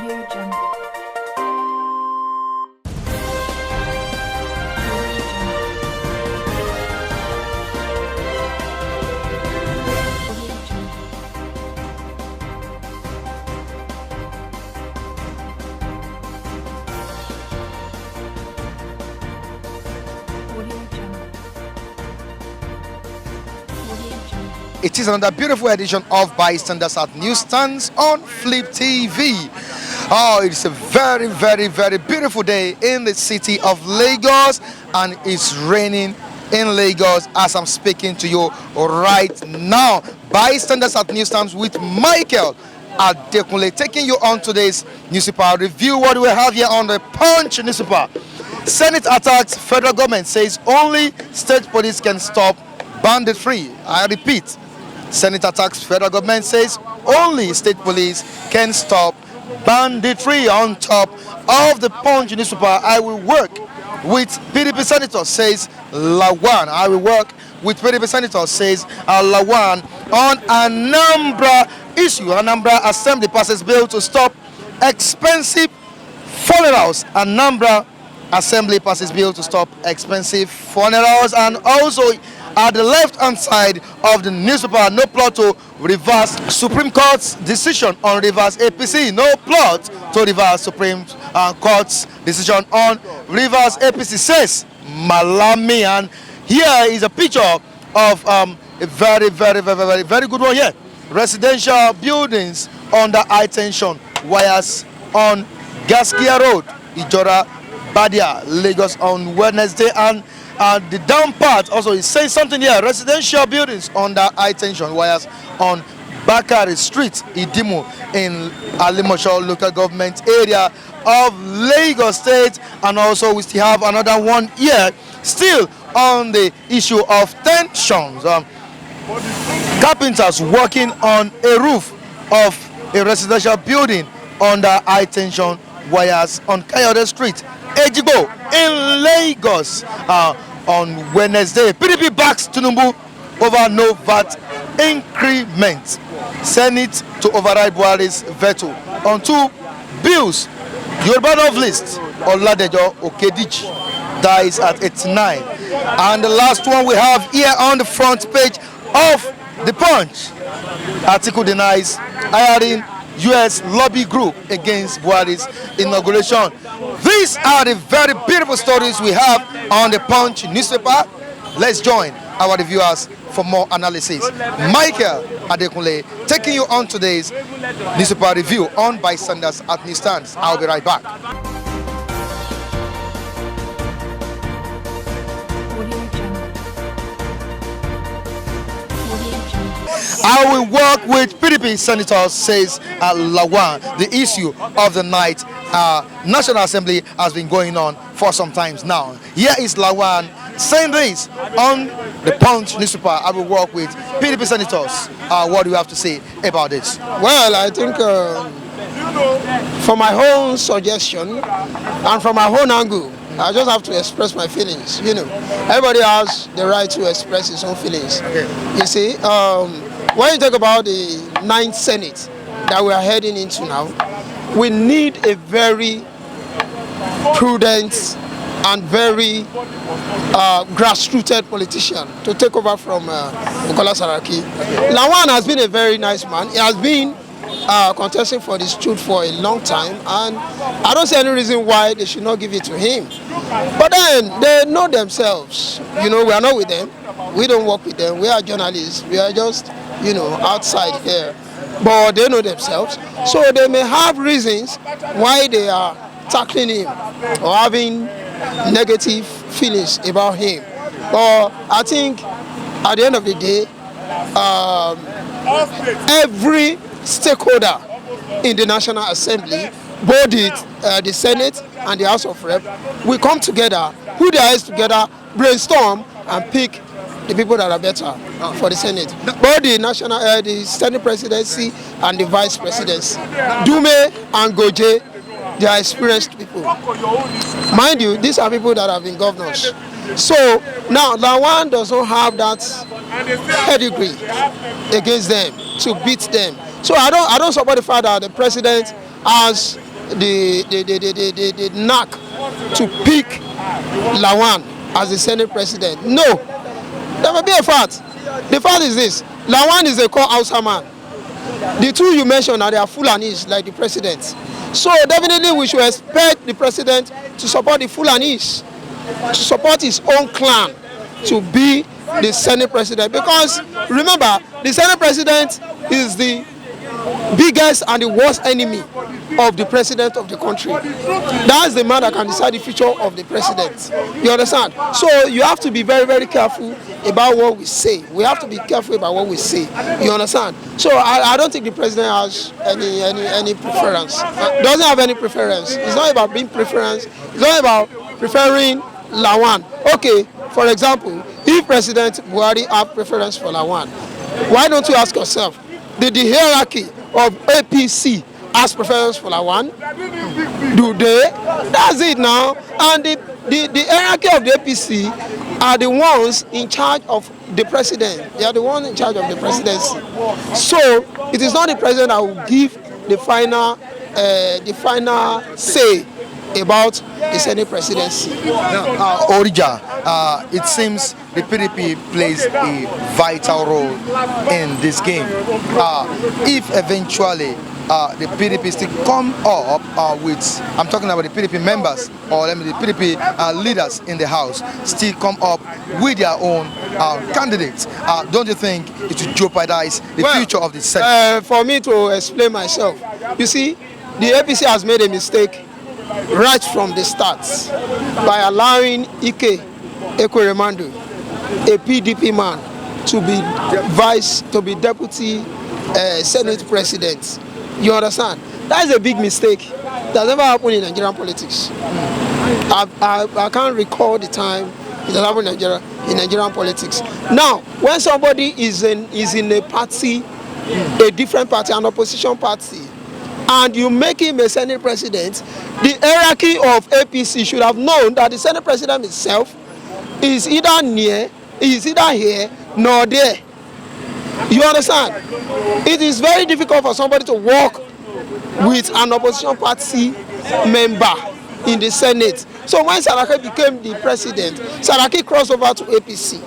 Audio Jungle. It is another beautiful edition of Bystanders at Newsstands on Flip TV. Oh, it's a very, very, very beautiful day in the city of Lagos, and it's raining in Lagos as I'm speaking to you right now. Bystanders at Newsstands with Michael Adekunle taking you on today's newspaper review. What do we have here on the Punch newspaper? Senate attacks federal government, says only state police can stop banditry. I repeat, Senate attacks federal government, says only state police can stop banditry. On top of the Punch newspaper, I will work with PDP senator, says Lawan. I will work with PDP senator, says Lawan, on Anambra issue. Anambra Assembly passes bill to stop expensive funerals. Anambra Assembly passes bill to stop expensive funerals. And also at the left-hand side of the newspaper, no plot to reverse Supreme Court's decision on reverse APC. No plot to reverse Supreme Court's decision on reverse APC, says Malami. And here is a picture of a very, very, very, very, very good one here. Residential buildings under high tension wires on Gaskia Road, Ijora, Badia, Lagos on Wednesday. And the down part also is saying something here. Residential buildings under high tension wires on Bakari Street, Idimu, in Alimosho local government area of Lagos State. And also we still have another one here, still on the issue of tensions. Carpenters working on a roof of a residential building under high tension wires on Kayode Street, Ejibo, in Lagos. On Wednesday, PDP backs Tinubu over no VAT increment. Senate to override Buhari's veto on two bills. Yoruba novelist Oladejo Okediji dies at 89. And the last one we have here on the front page of the Punch. Article denies hiring U.S. lobby group against Buhari's inauguration. These are the very beautiful stories we have on the Punch newspaper. Let's join our reviewers for more analysis. Michael Adekunle taking you on today's newspaper review on Bystanders at Newsstands. I'll be right back. I will work with PDP senators, says Lawan. The issue of the night, National Assembly has been going on for some time now. Here is Lawan saying this on the Punch newspaper. I will work with PDP senators. What do you have to say about this? Well, I think from my own suggestion and from my own angle, I just have to express my feelings. Everybody has the right to express his own feelings. Okay. You see, when you talk about the 9th Senate that we are heading into now, we need a very prudent and very grassrooted politician to take over from Bukola Saraki. Lawan has been a very nice man. He has been contesting for this truth for a long time, and I don't see any reason why they should not give it to him. But then they know themselves. We are not with them. We don't work with them. We are journalists. We are just outside here. But they know themselves. So they may have reasons why they are tackling him or having negative feelings about him. But I think at the end of the day, every stakeholder in the National Assembly, both the Senate and the House of Rep, will come together, put their heads together, brainstorm, and pick the people that are better for the Senate. Both the Senate presidency and the vice presidency, Dume and Goje, they are experienced people. Mind you, these are people that have been governors. So now Lawan does not have that pedigree against them to beat them. So I don't support the fact that the president has the knack to pick Lawan as the Senate president. No, there may be a fact. The fact is this: Lawan is a core Hausa man. The two you mentioned are they are Fulanis like the president. So definitely we should expect the president to support the Fulanis, to support his own clan to be the Senate president. Because remember, the Senate president is the biggest and the worst enemy of the president of the country. That's the man that can decide the future of the president. You understand? So you have to be very, very careful about what we say. We have to be careful about what we say. You understand? So I don't think the president has any preference. Doesn't have any preference. It's not about being preference. It's not about preferring Lawan. Okay, for example, if President Buhari have preference for Lawan, why don't you ask yourself, did the hierarchy of APC ask preference for Lawan? Do they? That's it now. And the hierarchy of the APC are the ones in charge of the president. They are the ones in charge of the presidency. So it is not the president that will give the final say about the Senate presidency. Now, Orija, it seems the PDP plays a vital role in this game. If eventually the PDP still come up with, I'm talking about the PDP members, or let me the PDP leaders in the House, still come up with their own candidates, don't you think it will jeopardize the future of the Senate? For me to explain myself, you see, the APC has made a mistake right from the start by allowing Ike Ekweremadu, a PDP man, to be deputy Senate president. You understand? That is a big mistake that never happened in Nigerian politics. I can't recall the time it has happened in Nigerian politics. Now, when somebody is in a party, a different party, an opposition party, and you make him a Senate president, the hierarchy of APC should have known that the Senate president itself is either here nor there. You understand? It is very difficult for somebody to work with an opposition party member in the Senate. So when Saraki became the president, Saraki crossed over to APC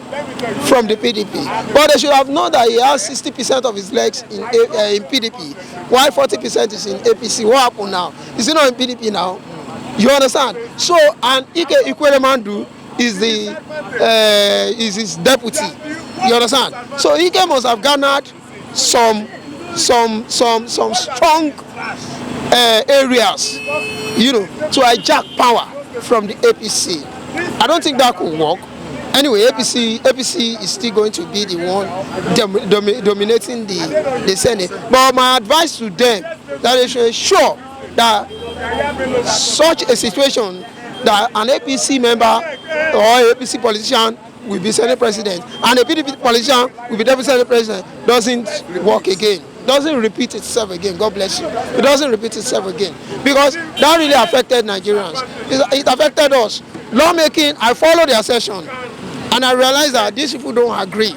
from the PDP. But they should have known that he has 60% of his legs in PDP, while 40% is in APC. What happened now? Is he not in PDP now? You understand? So, and Ike Ekweremadu is his deputy. You understand? So Ike must have garnered some strong areas, to hijack power from the APC. I don't think that could work. Anyway, APC is still going to be the one dominating the Senate. But my advice to them, that they should ensure that such a situation that an APC member or APC politician will be Senate president and a PDP politician will be deputy Senate president doesn't work again. Doesn't repeat itself again. God bless you. It doesn't repeat itself again, because that really affected Nigerians. It affected us. Lawmaking, I followed their session and I realized that these people don't agree.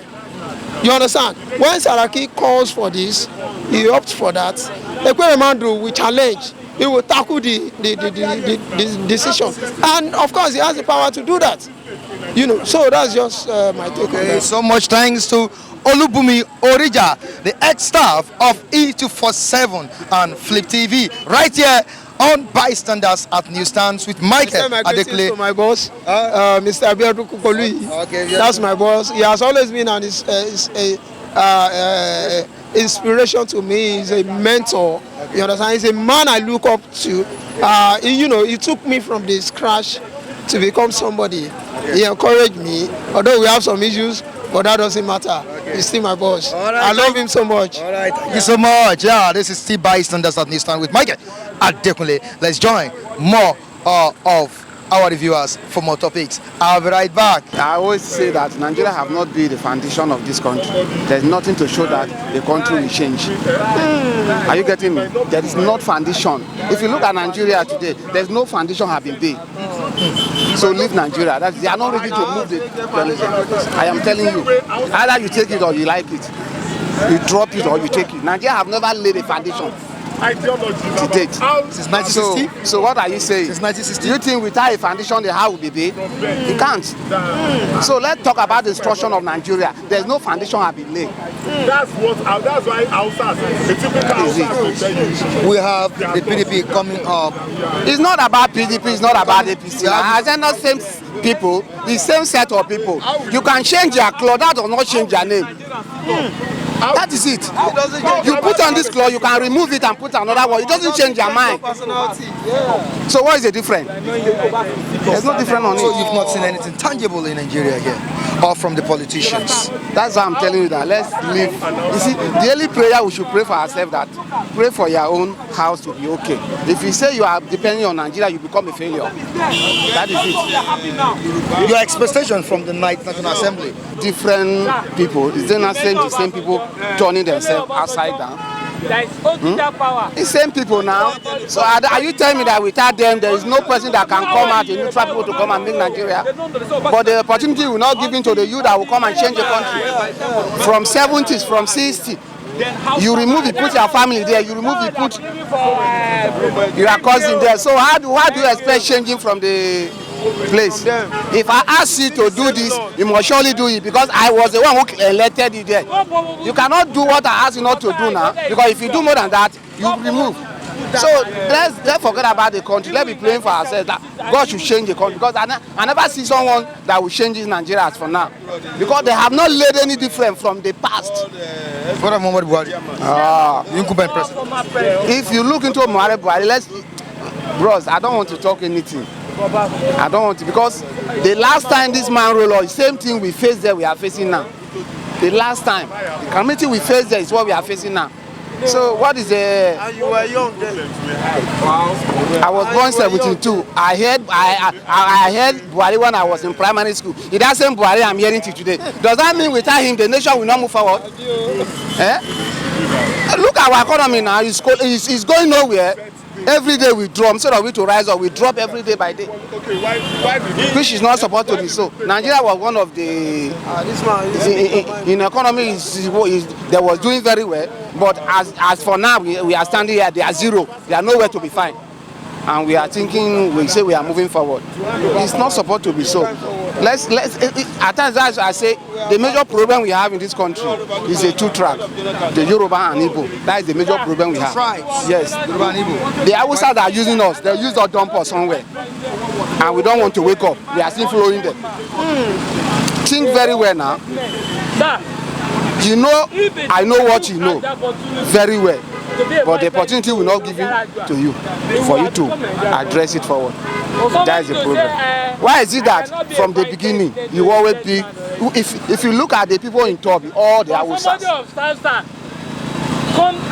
You understand? When Saraki calls for this, he opts for that. Ekweremadu will challenge. He will tackle the decision, and of course he has the power to do that. So that's just my take on that. So much thanks to Olubumi Orija, the ex-staff of E247 and Flip TV, right here on Bystanders at Newsstands with Michael Adekule. To my boss, Mr. Abiodun Kukolu. Okay, that's my boss. He has always been an inspiration to me. He's a mentor. You understand? He's a man I look up to. He took me from the scratch to become somebody. He encouraged me, although we have some issues, but that doesn't matter. He's still my boss. Right, I love him so much. All right, thank you so much. Yeah, this is still Bystanders at Newsstand with Michael Adekule. Let's join more of our reviewers for more topics. I'll be right back. I always say that Nigeria have not been the foundation of this country. There's nothing to show that the country will change. Are you getting me? There is not foundation. If you look at Nigeria today, there's no foundation have been built. So leave Nigeria. They are not ready to move the president. I am telling you, either you take it or you like it. You drop it or you take it. Nigeria have never laid a foundation. to date. Since 1960? So what are you saying? Since 1960? Do you think without a foundation the house will be built? You can't. So let's talk about the destruction of Nigeria. There's no foundation have been laid. That's why Hausa, the typical Hausa will tell you. We have the PDP coming up. It's not about PDP, it's not about APC. As they're not same people, the same set of people. You can change your cloth, that does not change your name. That is it. You put on this cloth, you can remove it and put another one. It doesn't change your mind. So what is the difference? There's no difference on it. So you've not seen anything tangible in Nigeria again, or from the politicians? That's why I'm telling you that let's live. You see, the only prayer we should pray for ourselves, that pray for your own house to be okay. If you say you are depending on Nigeria, you become a failure. That is it. Your expectation from the National Assembly? Different people. Is it not the same people turning themselves upside down? The same people now. So are you telling me that without them there is no person that can come out, a neutral people to come and make Nigeria? But the opportunity will not give to the youth that will come and change the country. From 70s, from 60s. You remove it, put your family there. You remove it, put your cousin there. So how do you expect changing from the place? If I ask you to do this, you must surely do it, because I was the one who elected you there. You cannot do what I asked you not to do now, because if you do more than that, you remove. So let's forget about the country. Let's be praying for ourselves that God should change the country, because I never see someone that will change Nigeria as for now, because they have not laid any different from the past. If you look into Muhammadu Buhari, bros, I don't want to talk anything. I don't want to, because the last time this man rolled on, the same thing we faced there, we are facing now. The last time, the calamity we faced there is what we are facing now. So what is the? And you were young then. I was born 72. I heard Buhari when I was in primary school. It doesn't Buhari I'm hearing till today. Does that mean without him the nation will not move forward? Eh? Look at our economy now. It's going nowhere. Every day we drop, instead of it to rise up, we drop every day by day. Okay, why Which is not supposed to be so. Nigeria was one of the in economy they was doing very well, but as for now we are standing here, they are zero. They are nowhere to be found. And we are thinking, we say we are moving forward. It's not supposed to be so. At times, as I say, the major problem we have in this country is a two-track, the Yoruba and Igbo. That is the major problem we have. Yes. Yoruba and Igbo. The Hausa that are using us, they use us dump us somewhere. And we don't want to wake up. We are still following them. Think very well now. You know, I know what you know very well. But the opportunity will not give it to you for you to address it forward. That is the problem. Why is it that from the beginning you always be, if you look at the people in Tobi, all the Hausas,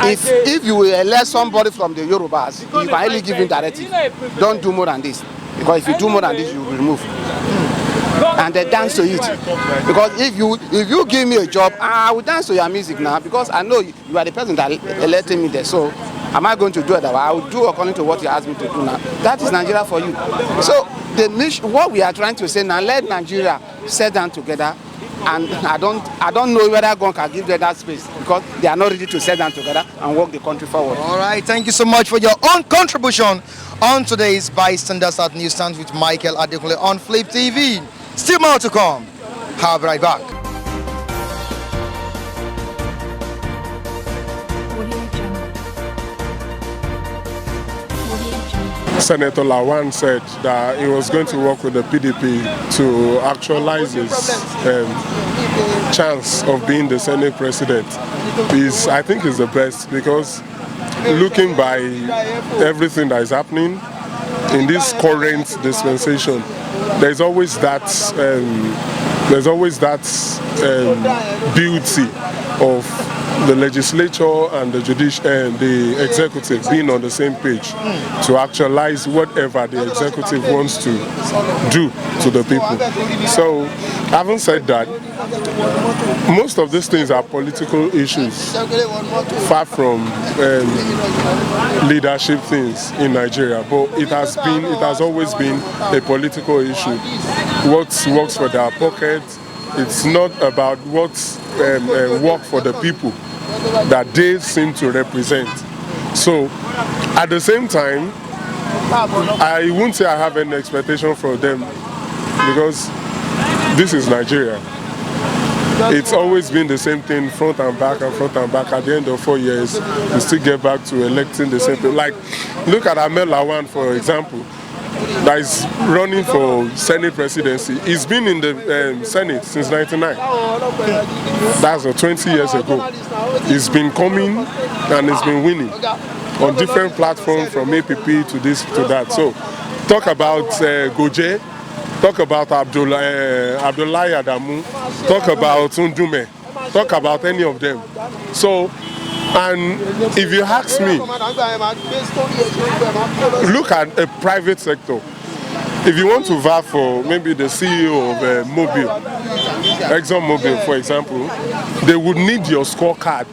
if you will elect somebody from the Yorubas, you can only give him directive. Don't do more than this, because if you do more than this, you will remove. And they dance to it, because if you give me a job, I will dance to your music now, because I know you are the person that elected me there. So am I going to do it that way? I will do according to what you asked me to do now. That is Nigeria for you. So the mission, what we are trying to say now, let Nigeria sit down together. And I don't know whether God can give them that space, because they are not ready to sit down together and walk the country forward. All right, thank you so much for your own contribution on today's Bystanders at Newsstands with Michael Adekunle on Flip TV. Still more to come. I'll be right back. Senator Lawan said that he was going to work with the PDP to actualize his chance of being the Senate president. I think is the best, because looking by everything that is happening in this current dispensation, there's always that beauty of the legislature and the the executive being on the same page to actualize whatever the executive wants to do to the people. So, having said that, most of these things are political issues, far from leadership things in Nigeria. But it has always been a political issue. What works for their pocket, it's not about what works for the people that they seem to represent. So, at the same time, I won't say I have any expectation from them because this is Nigeria. It's always been the same thing, front and back and front and back. At the end of 4 years, we still get back to electing the same thing. Like, look at Ahmed Lawan, for example, that is running for Senate presidency. He's been in the Senate since '99. That's 20 years ago. He's been coming and he's been winning on different platforms from APP to this to that. So, talk about Goje, talk about Abdullahi Adamu, talk about Undume, talk about any of them. So, and if you ask me, look at a private sector. If you want to vote for maybe the CEO of Mobil, ExxonMobil, for example, they would need your scorecard,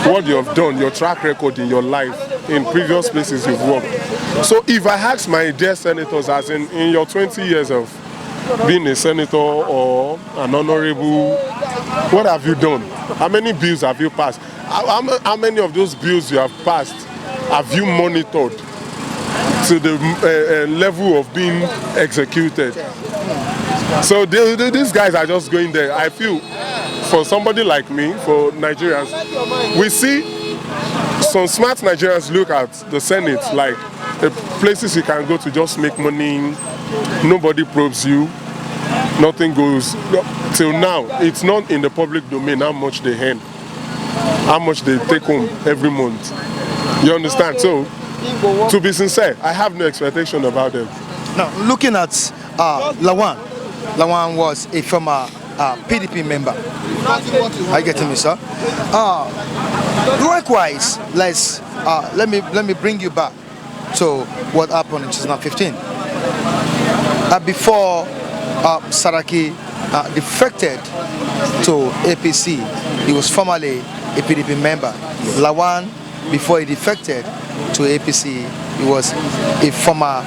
what you have done, your track record in your life, in previous places you've worked. So if I ask my dear senators, as in your 20 years of being a senator or an honorable, what have you done? How many bills have you passed? How many of those bills you have passed have you monitored to the level of being executed? So these guys are just going there. I feel for somebody like me, for Nigerians, we see some smart Nigerians look at the Senate like the places you can go to just make money. Nobody probes you, nothing goes. Till now, it's not in the public domain how much they earn, how much they take home every month. You understand? So, to be sincere, I have no expectation about them. Now, looking at Lawan was a former PDP member. Are you getting me, sir? Likewise, let me bring you back to what happened in 2015. Before Saraki defected to APC, he was formerly a PDP member. Lawan, before he defected to APC, he was a former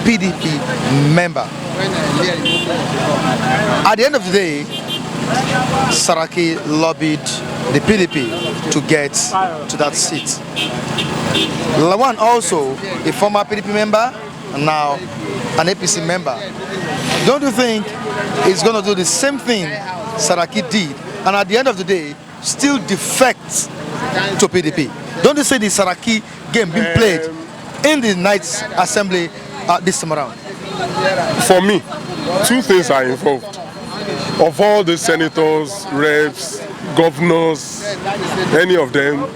PDP member. At the end of the day, Saraki lobbied the PDP to get to that seat. Lawan, also a former PDP member, and now an APC member. Don't you think he's going to do the same thing Saraki did, and at the end of the day, still defect to PDP? Don't you say the Saraki game being played in the Knights Assembly this time around? For me, two things are involved. Of all the senators, reps, governors, any of them,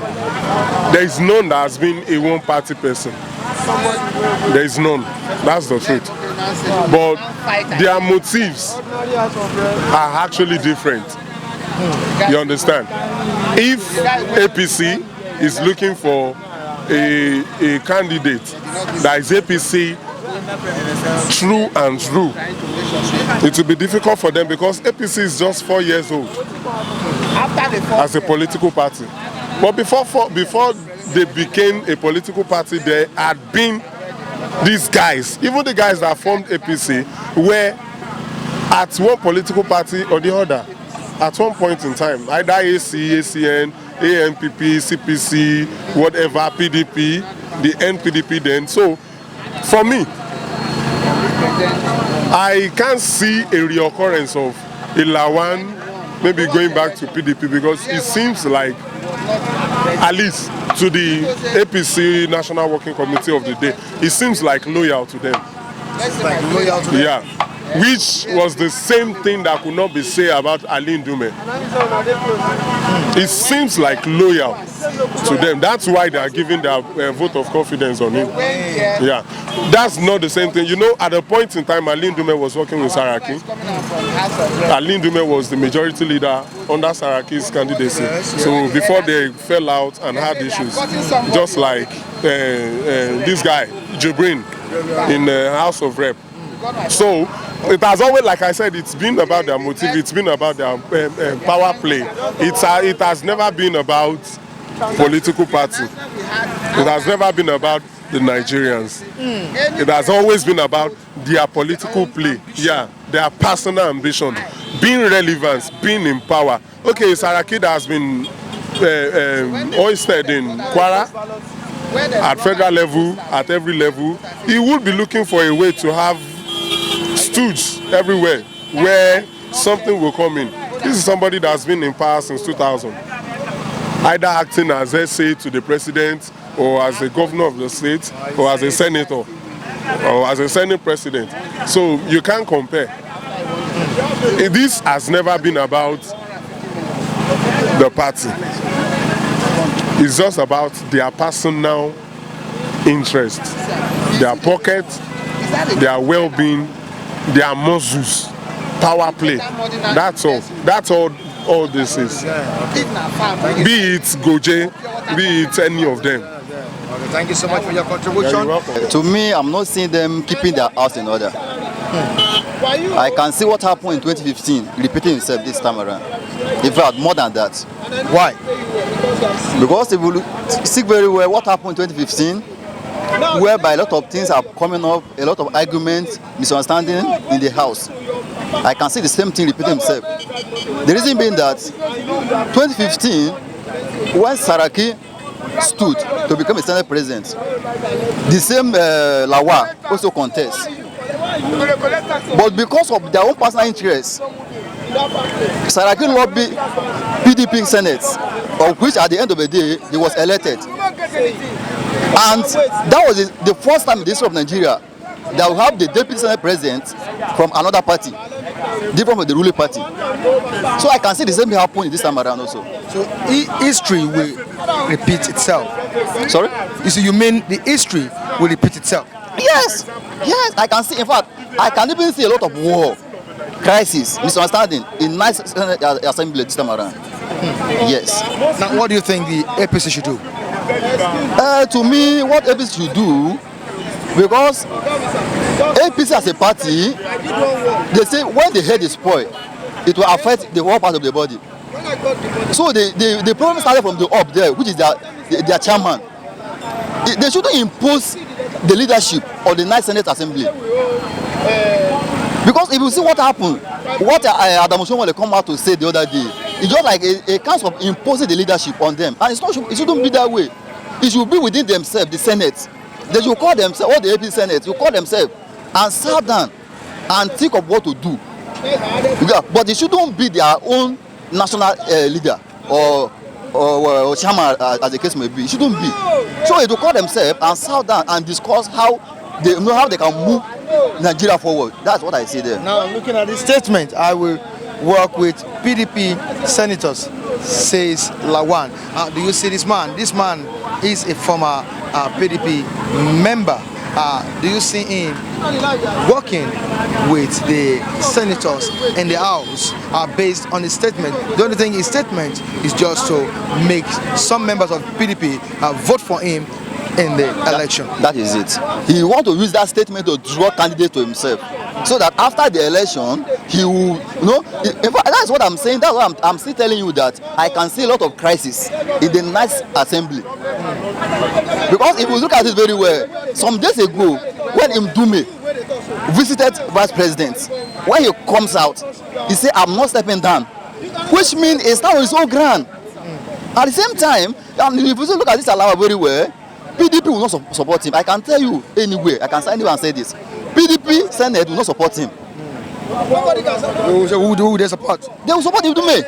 there is none that has been a one-party person. There is none. That's the truth. But their motives are actually different. You understand? If APC is looking for a candidate that is APC true and true, it will be difficult for them because APC is just 4 years old as a political party. But before they became a political party, there had been these guys, even the guys that formed APC, were at one political party or the other at one point in time, either AC, ACN, ANPP, CPC, whatever, PDP, the NPDP then. So, for me, I can't see a reoccurrence of Lawan maybe going back to PDP because it seems like, at least to the APC National Working Committee of the day, it seems like loyal to them. Like loyal to them? Yeah. Which was the same thing that could not be said about Ali Ndume. It seems like loyal to them. That's why they are giving their vote of confidence on him. Yeah, that's not the same thing. You know, at a point in time, Ali Ndume was working with Saraki. Ali Ndume was the majority leader under Saraki's candidacy. So before they fell out and had issues, just like this guy, Jibrin, in the House of Rep. So it has always, like I said, it's been about their motive, it's been about their power play. It has never been about political party. It has never been about the Nigerians. It has always been about their political play, yeah, their personal ambition, being relevant, being in power. Okay, Saraki has been hoisted in Kwara, at federal level, at every level, he would be looking for a way to have stooges everywhere where something will come in. This is somebody that's been in power since 2000, either acting as SA to the president, or as a governor of the state, or as a senator, or as a senate president. So you can't compare. This has never been about the party. It's just about their personal interest, their pocket, their well-being, their muscles, power play. That's all. That's all this is. Be it Goje, be it any of them. Okay, thank you so much for your contribution. To me, I'm not seeing them keeping their house in order. I can see what happened in 2015 repeating itself this time around. In fact, more than that. Why? Because if you see very well what happened in 2015, whereby a lot of things are coming up, a lot of arguments, misunderstanding in the house. I can see the same thing repeating itself. The reason being that 2015, when Saraki stood to become a Senate president, the same Lawa also contest. But because of their own personal interests, Saraki lobbied PDP Senate, of which at the end of the day, he was elected. And that was the first time in the history of Nigeria that we have the deputy Senate president from another party, different from the ruling party. So I can see the same thing happen this time around also. So history will repeat itself. Sorry? You mean the history will repeat itself? Yes, yes, I can see. In fact, I can even see a lot of war, crisis, misunderstanding in nice assembly this time around. Yes. Now, what do you think the APC should do? To me, what APC should do, because APC as a party, they say when the head is spoiled, it will affect the whole part of the body. So the problem started from the up there, which is their chairman. They shouldn't impose the leadership of the Ninth Senate Assembly. Because if you see what happened, what Adamu Shomole come out to say the other day, it's just like a case of imposing the leadership on them. And it shouldn't be that way. It should be within themselves, the Senate. They should call themselves, all the AP Senate, you call themselves and sit down and think of what to do. Yeah, but it shouldn't be their own national leader or chairman, as the case may be. It shouldn't be. So they should call themselves and sit down and discuss how they can move Nigeria forward. That's what I see there. Now, looking at this statement, I will work with PDP senators, says Lawan. Do you see this man? This man is a former PDP member. Do you see him working with the senators in the House based on his statement? The only thing his statement is just to make some members of PDP vote for him in the election. That is it. He wants to use that statement to draw candidate to himself, so that after the election, he will, in fact, that's what I'm saying. That's what I'm still telling you, that I can see a lot of crisis in the next assembly. Because if you look at it very well, some days ago, when Mdume visited Vice President, when he comes out, he said, "I'm not stepping down," which means it's now his own ground. At the same time, if you look at this Alawa very well, PDP will not support him. I can tell you anyway. I can say anywhere and say this. PDP Senate will not support him. Who do they support? They will support Mdume.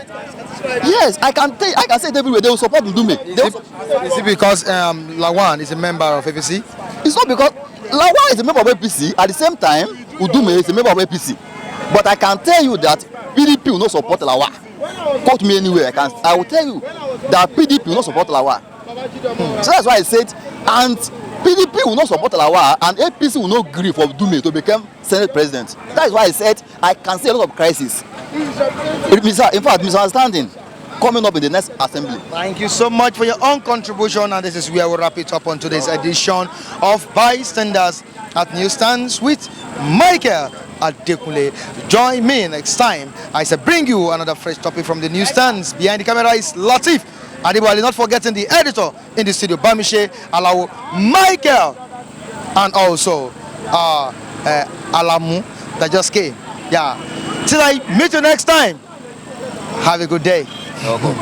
Yes, I can say it everywhere. They will support Mdume. Is it because Lawan is a member of APC? It's not because Lawan is a member of APC. At the same time, Mdume is a member of APC. But I can tell you that PDP will not support Lawan. Quote me anywhere. I will tell you that PDP will not support Lawan. So that's why I said, and PDP will not support Lawa, and APC will not agree for Dume to become Senate President. That is why I said I can see a lot of crisis. In fact, misunderstanding coming up in the next assembly. Thank you so much for your own contribution, and this is where we'll wrap it up on today's edition of Bystanders at Newsstands with Michael Adekunle. Join me next time as I bring you another fresh topic from the newsstands. Behind the camera is Latif Adibali, not forgetting the editor in the studio, Bamishe Alawo, Michael, and also Alamu that just came. Yeah. Till I meet you next time, have a good day. Welcome.